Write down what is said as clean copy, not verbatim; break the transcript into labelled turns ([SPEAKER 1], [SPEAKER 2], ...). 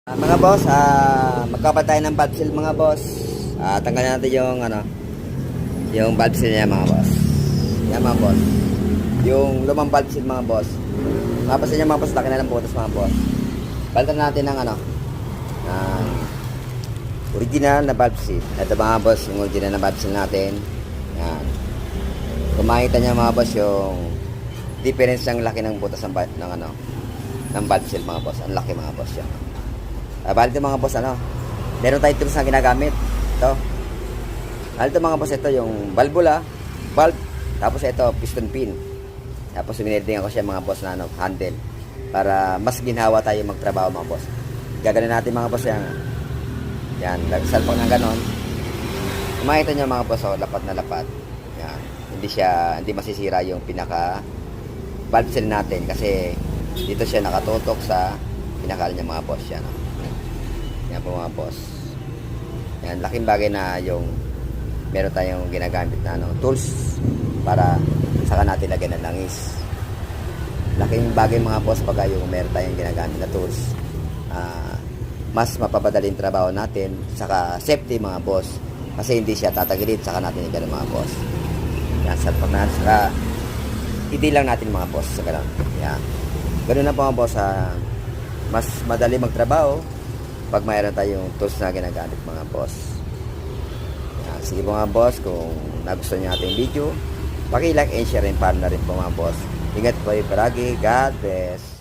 [SPEAKER 1] Mga boss, magkapat tayo ng valve seal mga boss. Tanggalin natin yung valve seal niya mga boss. Yan mga boss. Yung lumang valve seal mga boss. Mapasin niya mga boss, laki na ng butas mga boss. Palitan natin ng original na valve seal. Ito mga boss, yung original na valve seal natin. Yan. Kung makita niya mga boss yung difference ng laki ng butas ng valve seal mga boss. Ang laki mga boss yan. Bali ito mga boss, meron tayong tools na ginagamit. Ito. Bali ito mga boss, ito yung valvula, valve, tapos ito piston pin. Tapos minildingan ko siya mga boss na handle para mas ginhawa tayo magtrabaho mga boss. Gaganin natin mga boss yan, salpang ng ganon. Makita nyo mga boss, lapat na lapat. Yan. Hindi masisira yung pinaka valve seal natin kasi dito siya nakatutok sa pinakal niya mga boss yan. Yan po mga boss. Yan, laking bagay na yung meron tayong ginagamit na tools para saka natin lagyan ng langis. Laking bagay mga boss pag yung meron tayong ginagamit na tools. Mas mapapadali yung trabaho natin, saka safety mga boss. Kasi hindi siya tatagilid, saka natin yung mga boss. Yan, saka hindi lang natin mga boss sa ganun. Yan. Ganun na po mga boss, mas madali magtrabaho pag mayroon tayong tools na ginagamit mga boss. Yan. Sige po mga boss, kung nagustuhan nyo ating video, paki-like and share and follow na rin po mga boss. Ingat po kayo palagi. God bless.